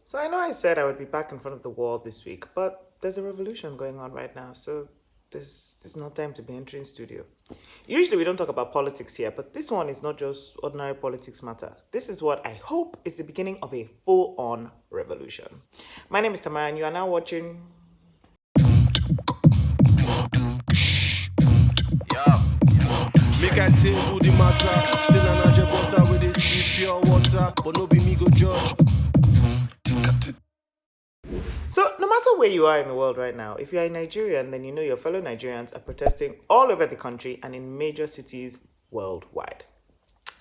So I know I said I would be back in front of the wall this week, but there's a revolution going on right now, so there's no time to be entering studio. Usually we don't talk about politics here, but this one is not just ordinary politics matter. This is what I hope is the beginning of a full-on revolution. My name is Tamara, and you are now watching. Make I table the matter. Still an agent butter with this pure water, but no be me go judge. So, no matter where you are in the world right now, if you are a Nigerian, then you know your fellow Nigerians are protesting all over the country and in major cities worldwide.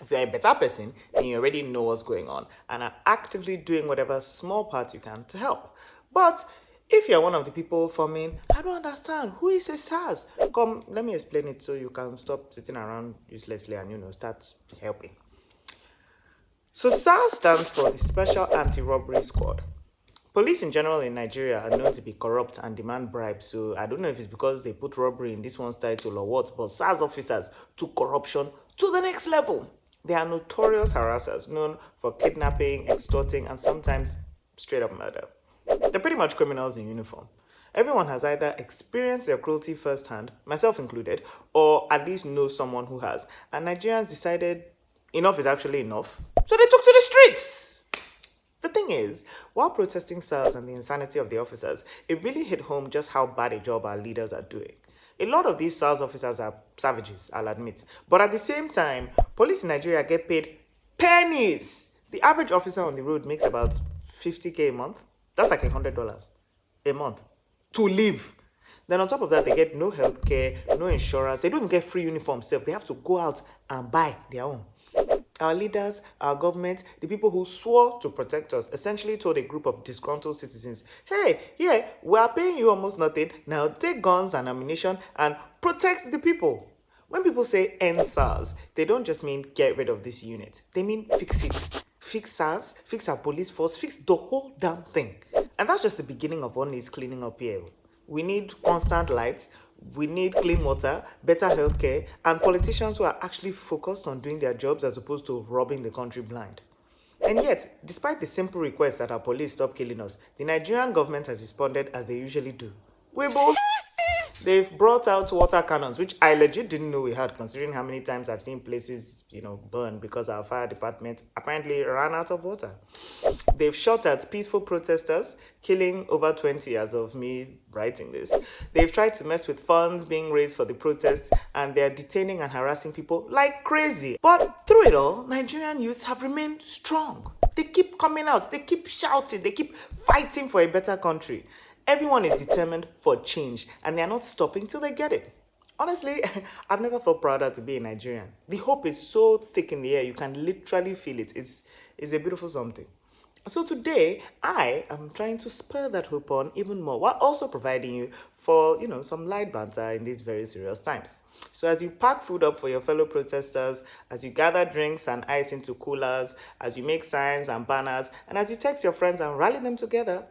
If you're a better person, then you already know what's going on and are actively doing whatever small part you can to help. But if you're one of the people forming, I don't understand, who is a SARS? Come, let me explain it so you can stop sitting around uselessly and, start helping. So SARS stands for the Special Anti-Robbery Squad. Police in general in Nigeria are known to be corrupt and demand bribes, so I don't know if it's because they put robbery in this one's title or what, but SARS officers took corruption to the next level. They are notorious harassers known for kidnapping, extorting, and sometimes straight up murder. They're pretty much criminals in uniform. Everyone has either experienced their cruelty firsthand, myself included, or at least knows someone who has. And Nigerians decided enough is actually enough, so they took to the streets. The thing is, while protesting SARS and the insanity of the officers, it really hit home just how bad a job our leaders are doing. A lot of these SARS officers are savages, I'll admit. But at the same time, police in Nigeria get paid pennies. The average officer on the road makes about 50K a month. That's like $100 a month to live. Then on top of that, they get no health care, no insurance. They don't even get free uniforms. They have to go out and buy their own. Our leaders, our government, the people who swore to protect us, essentially told a group of disgruntled citizens, hey, yeah, we are paying you almost nothing. Now take guns and ammunition and protect the people. When people say EndSARS, they don't just mean get rid of this unit. They mean fix it. Fix SARS, fix our police force, fix the whole damn thing. And that's just the beginning of what needs cleaning up here. We need constant lights, we need clean water, better healthcare, and politicians who are actually focused on doing their jobs as opposed to robbing the country blind. And yet, despite the simple request that our police stop killing us, the Nigerian government has responded as they usually do. We both. They've brought out water cannons, which I legit didn't know we had, considering how many times I've seen places, burn because our fire department apparently ran out of water. They've shot at peaceful protesters, killing over 20 as of me writing this. They've tried to mess with funds being raised for the protests, and they're detaining and harassing people like crazy. But through it all, Nigerian youths have remained strong. They keep coming out, they keep shouting, they keep fighting for a better country. Everyone is determined for change, and they're not stopping till they get it. Honestly, I've never felt prouder to be a Nigerian. The hope is so thick in the air, you can literally feel it. It's a beautiful something. So today, I am trying to spur that hope on even more, while also providing you for, some light banter in these very serious times. So as you pack food up for your fellow protesters, as you gather drinks and ice into coolers, as you make signs and banners, and as you text your friends and rally them together,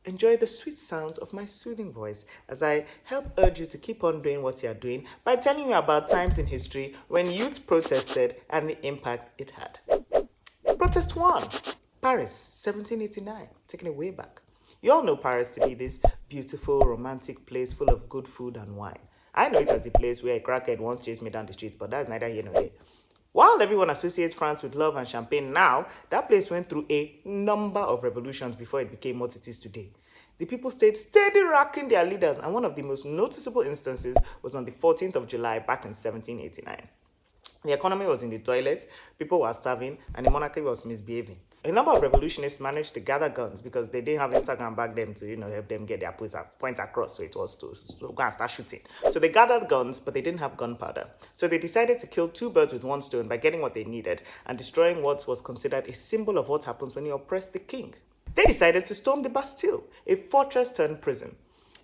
enjoy the sweet sounds of my soothing voice as I help urge you to keep on doing what you are doing by telling you about times in history when youth protested and the impact it had. Protest 1, Paris, 1789, taking it way back. You all know Paris to be this beautiful, romantic place full of good food and wine. I know it as the place where a crackhead once chased me down the street, but that's neither here nor there. While everyone associates France with love and champagne now, that place went through a number of revolutions before it became what it is today. The people stayed steady rocking their leaders, and one of the most noticeable instances was on the 14th of July back in 1789. The economy was in the toilet, people were starving, and the monarchy was misbehaving. A number of revolutionists managed to gather guns because they didn't have Instagram back then to, help them get their points across, so it was to go and start shooting. So they gathered guns, but they didn't have gunpowder. So they decided to kill two birds with one stone by getting what they needed and destroying what was considered a symbol of what happens when you oppress the king. They decided to storm the Bastille, a fortress turned prison.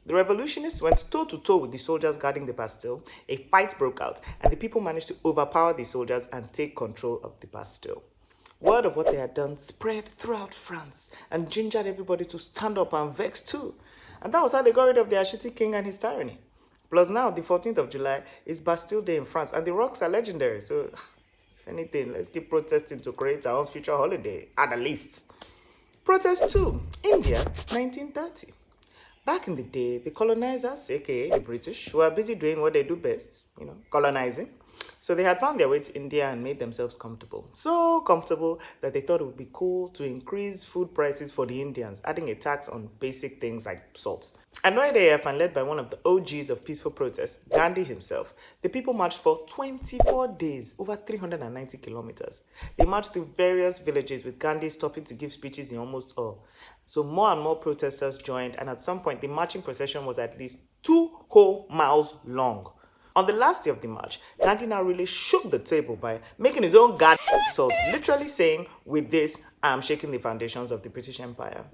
The revolutionists went toe-to-toe with the soldiers guarding the Bastille, a fight broke out, and the people managed to overpower the soldiers and take control of the Bastille. Word of what they had done spread throughout France and gingered everybody to stand up and vex too. And that was how they got rid of their shitty king and his tyranny. Plus now, the 14th of July is Bastille Day in France, and the rocks are legendary, so if anything, let's keep protesting to create our own future holiday, at the least. Protest 2, India, 1930. Back in the day, the colonizers, aka the British, were busy doing what they do best, colonizing. So they had found their way to India and made themselves comfortable. So comfortable that they thought it would be cool to increase food prices for the Indians, adding a tax on basic things like salt. Annoyed AF and led by one of the OGs of peaceful protests, Gandhi himself, the people marched for 24 days, over 390 kilometers. They marched through various villages with Gandhi stopping to give speeches in almost all. So more and more protesters joined, and at some point the marching procession was at least 2 whole miles long. On the last day of the march, Gandhi now really shook the table by making his own god salt, literally saying, "With this, I am shaking the foundations of the British Empire."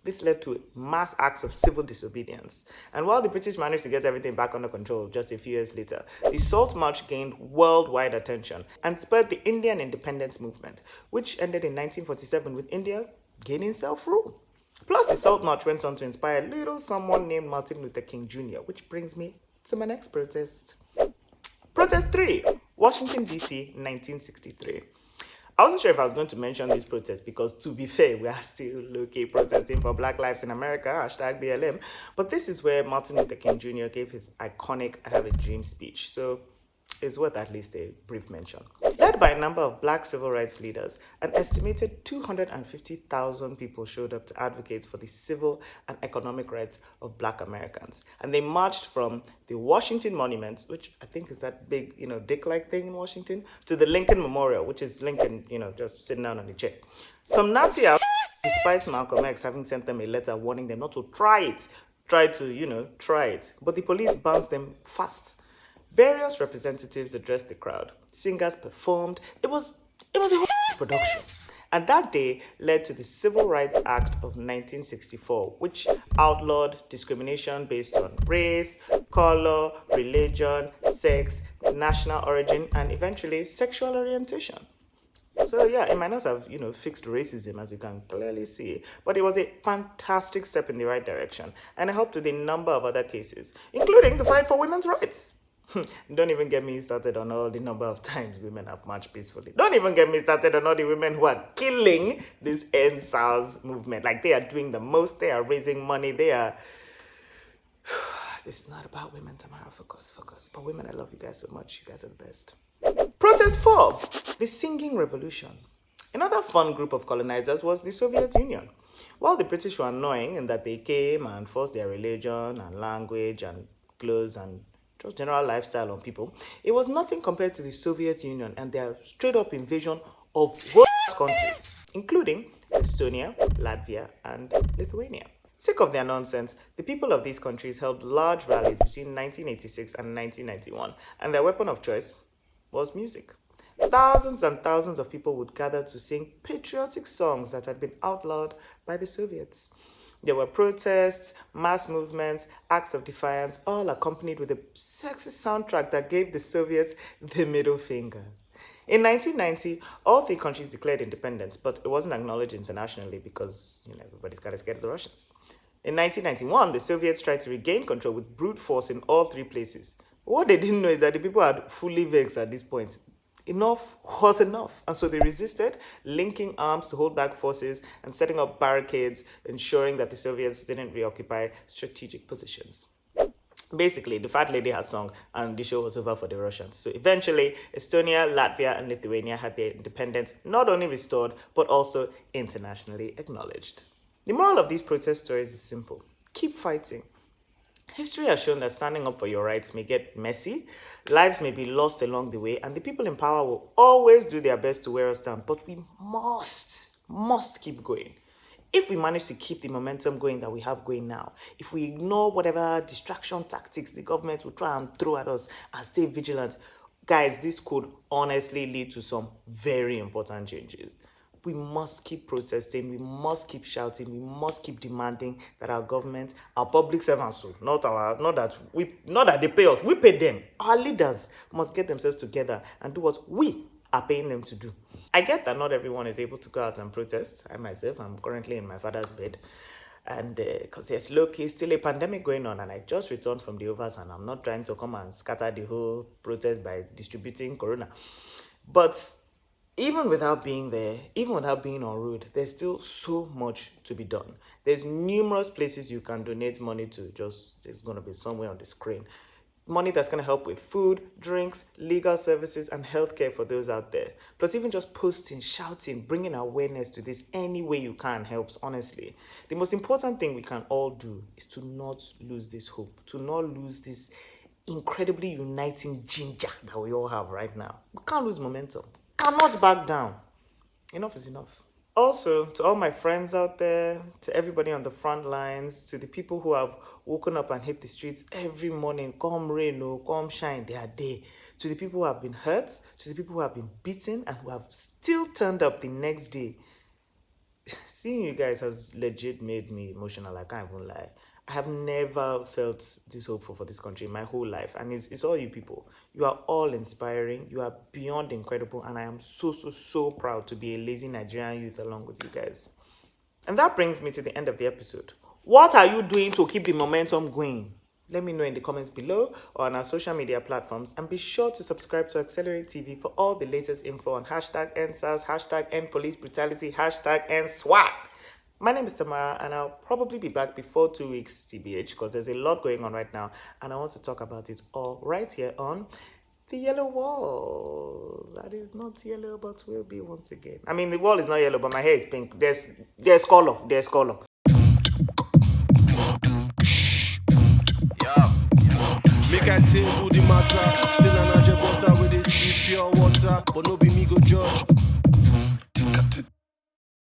This led to mass acts of civil disobedience. And while the British managed to get everything back under control just a few years later, the Salt March gained worldwide attention and spurred the Indian independence movement, which ended in 1947 with India gaining self-rule. Plus, the Salt March went on to inspire little someone named Martin Luther King Jr., which brings me to my next protest. Protest 3, Washington, D.C., 1963. I wasn't sure if I was going to mention this protest because, to be fair, we are still low-key protesting for Black lives in America, hashtag BLM. But this is where Martin Luther King Jr. gave his iconic I Have a Dream speech. So it's worth at least a brief mention. Led by a number of Black civil rights leaders, an estimated 250,000 people showed up to advocate for the civil and economic rights of Black Americans. And they marched from the Washington Monument, which I think is that big, dick-like thing in Washington, to the Lincoln Memorial, which is Lincoln, just sitting down on the chair. Some Nazi despite Malcolm X having sent them a letter warning them not to try it. Try it. But the police bounced them fast. Various representatives addressed the crowd. Singers performed. It was a whole production. And that day led to the Civil Rights Act of 1964, which outlawed discrimination based on race, color, religion, sex, national origin, and eventually sexual orientation. So yeah, it might not have, fixed racism as we can clearly see, but it was a fantastic step in the right direction, and it helped with a number of other cases, including the fight for women's rights. Don't even get me started on all the number of times women have marched peacefully. Don't even get me started on all the women who are killing this EndSARS movement. Like, they are doing the most, they are raising money, they are... This is not about women, Tamara, focus. But women, I love you guys so much. You guys are the best. Protest 4, the Singing Revolution. Another fun group of colonizers was the Soviet Union. While the British were annoying in that they came and forced their religion and language and clothes and just general lifestyle on people, it was nothing compared to the Soviet Union and their straight-up invasion of whole countries, including Estonia, Latvia, and Lithuania. Sick of their nonsense, the people of these countries held large rallies between 1986 and 1991, and their weapon of choice was music. Thousands and thousands of people would gather to sing patriotic songs that had been outlawed by the Soviets. There were protests, mass movements, acts of defiance, all accompanied with a sexy soundtrack that gave the Soviets the middle finger. In 1990, all 3 countries declared independence, but it wasn't acknowledged internationally because, everybody's kind of scared of the Russians. In 1991, the Soviets tried to regain control with brute force in all 3 places. What they didn't know is that the people had fully vexed at this point. Enough was enough. And so they resisted, linking arms to hold back forces and setting up barricades, ensuring that the Soviets didn't reoccupy strategic positions. Basically, the fat lady had sung and the show was over for the Russians. So eventually, Estonia, Latvia, and Lithuania had their independence not only restored, but also internationally acknowledged. The moral of these protest stories is simple. Keep fighting. History has shown that standing up for your rights may get messy, lives may be lost along the way, and the people in power will always do their best to wear us down. But we must keep going. If we manage to keep the momentum going that we have going now, if we ignore whatever distraction tactics the government will try and throw at us and stay vigilant, guys, this could honestly lead to some very important changes. We must keep protesting, we must keep shouting, we must keep demanding that our government, our public servants, not that they pay us, we pay them. Our leaders must get themselves together and do what we are paying them to do. I get that not everyone is able to go out and protest. I myself, I'm currently in my father's bed. And because there's still a pandemic going on, and I just returned from the overs, and I'm not trying to come and scatter the whole protest by distributing corona. But even without being there, even without being on road, there's still so much to be done. There's numerous places you can donate money to. Just there's gonna be somewhere on the screen. Money that's gonna help with food, drinks, legal services, and healthcare for those out there. Plus, even just posting, shouting, bringing awareness to this any way you can helps, honestly. The most important thing we can all do is to not lose this hope, to not lose this incredibly uniting ginger that we all have right now. We can't lose momentum, cannot back down. Enough is enough. Also, to all my friends out there, to everybody on the front lines, to the people who have woken up and hit the streets every morning, come rain or come shine, they are there. To the people who have been hurt, to the people who have been beaten and who have still turned up the next day. Seeing you guys has legit made me emotional, I can't even lie. I have never felt this hopeful for this country in my whole life. And it's all you people. You are all inspiring. You are beyond incredible. And I am so proud to be a lazy Nigerian youth along with you guys. And that brings me to the end of the episode. What are you doing to keep the momentum going? Let me know in the comments below or on our social media platforms. And be sure to subscribe to Accelerate TV for all the latest info on hashtag EndSARS, hashtag EndPolice Brutality, hashtag EndSWAT. My name is Tamara, and I'll probably be back before 2 weeks TBH because there's a lot going on right now, and I want to talk about it all right here on the yellow wall. That is not yellow, but will be once again. I mean, the wall is not yellow, but my hair is pink. There's color. There's color. Make I table the matter. Still an butter with this pure water, but no be me